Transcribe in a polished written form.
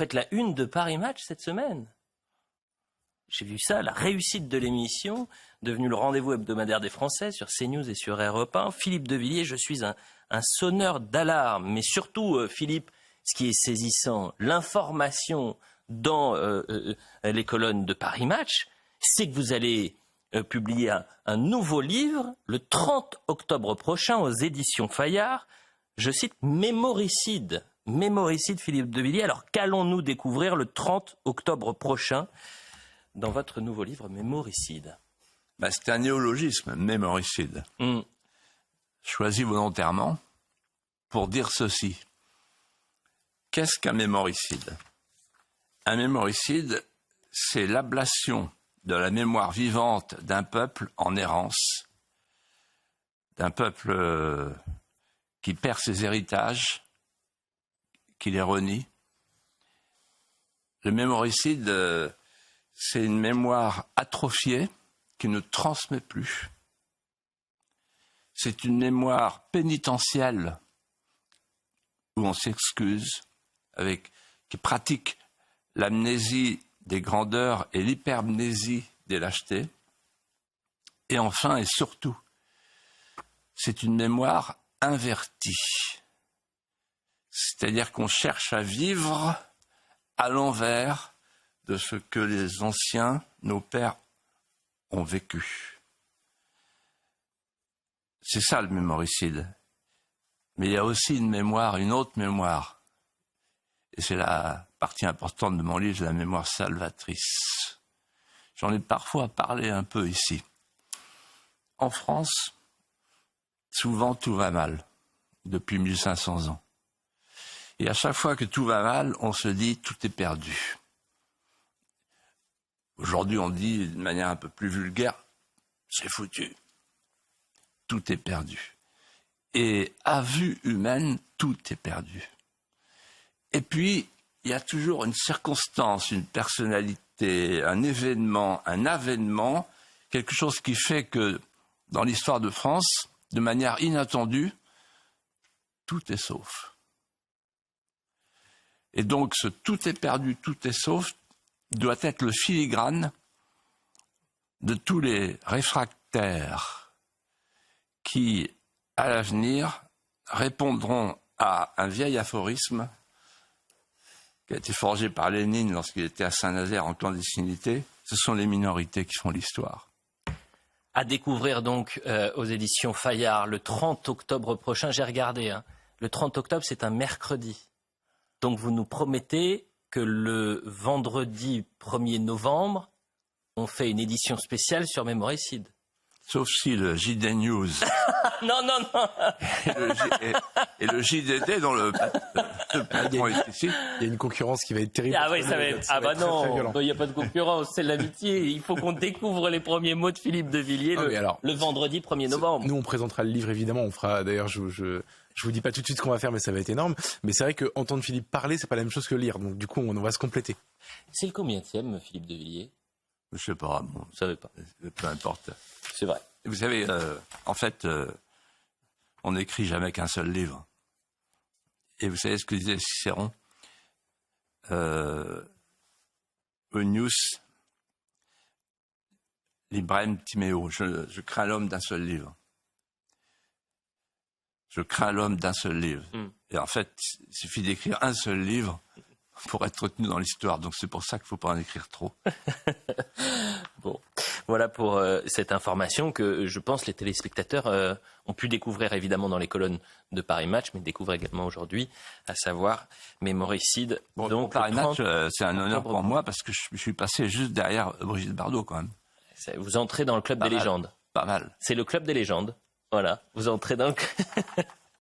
faites la une de Paris Match cette semaine. J'ai vu ça, la réussite de l'émission, devenue le rendez-vous hebdomadaire des Français sur CNews et sur Europe 1. Philippe de Villiers, je suis un sonneur d'alarme. Mais surtout, Philippe, ce qui est saisissant, l'information dans les colonnes de Paris Match, c'est que vous allez publier un nouveau livre le 30 octobre prochain aux éditions Fayard. Je cite Mémoricide. Mémoricide, Philippe de Villiers. Alors, qu'allons-nous découvrir le 30 octobre prochain dans votre nouveau livre Mémoricide? C'est un néologisme, mémoricide. Choisi volontairement pour dire ceci. Qu'est-ce qu'un mémoricide? Un mémoricide, c'est l'ablation de la mémoire vivante d'un peuple en errance, d'un peuple qui perd ses héritages, qui les renie. Le mémoricide, c'est une mémoire atrophiée qui ne transmet plus. C'est une mémoire pénitentielle où on s'excuse, qui pratique l'amnésie des grandeurs et l'hypermnésie des lâchetés. Et enfin et surtout, c'est une mémoire invertie. C'est-à-dire qu'on cherche à vivre à l'envers de ce que les anciens, nos pères, ont vécu. C'est ça le mémoricide. Mais il y a aussi une autre mémoire. Et c'est la partie importante de mon livre, la mémoire salvatrice. J'en ai parfois parlé un peu ici. En France, souvent tout va mal, depuis 1500 ans. Et à chaque fois que tout va mal, on se dit tout est perdu. Aujourd'hui, on dit de manière un peu plus vulgaire, c'est foutu. Tout est perdu. Et à vue humaine, tout est perdu. Et puis, il y a toujours une circonstance, une personnalité, un événement, un avènement, quelque chose qui fait que, dans l'histoire de France, de manière inattendue, tout est sauf. Et donc, ce tout est perdu, tout est sauf, doit être le filigrane de tous les réfractaires qui, à l'avenir, répondront à un vieil aphorisme qui a été forgé par Lénine lorsqu'il était à Saint-Nazaire en clandestinité. Ce sont les minorités qui font l'histoire. À découvrir donc aux éditions Fayard le 30 octobre prochain. J'ai regardé, le 30 octobre, c'est un mercredi. Donc vous nous promettez que le vendredi 1er novembre, on fait une édition spéciale sur Mémoricide. Sauf si le JD News non. et le JDD dont le patron est ici. Il y a une concurrence qui va être terrible. Ah oui, ça va être... Ah bah non, il n'y a pas de concurrence, c'est l'amitié. Il faut qu'on découvre les premiers mots de Philippe de Villiers le vendredi 1er novembre. Nous, on présentera le livre, évidemment. On fera, d'ailleurs, je vous dis pas tout de suite ce qu'on va faire, mais ça va être énorme. Mais c'est vrai qu'entendre Philippe parler, c'est pas la même chose que lire. Donc du coup, on va se compléter. C'est le combienième, Philippe de Villiers? Je sais pas, bon, vous savez pas. Peu importe. C'est vrai. Vous savez, en fait, on n'écrit jamais qu'un seul livre. Et vous savez ce que disait Cicéron? Unius librem timeo. Je crains l'homme d'un seul livre. Je crains l'homme d'un seul livre. Et en fait, il suffit d'écrire un seul livre pour être retenu dans l'histoire. Donc c'est pour ça qu'il ne faut pas en écrire trop. Bon, voilà pour cette information que je pense les téléspectateurs ont pu découvrir évidemment dans les colonnes de Paris Match, mais découvrent également aujourd'hui, à savoir Mémoricide. Bon, donc Paris Match, c'est un honneur pour moi parce que je suis passé juste derrière Brigitte Bardot quand même. Vous entrez dans le club des légendes. Pas mal. C'est le club des légendes. Voilà, vous entrez dans le...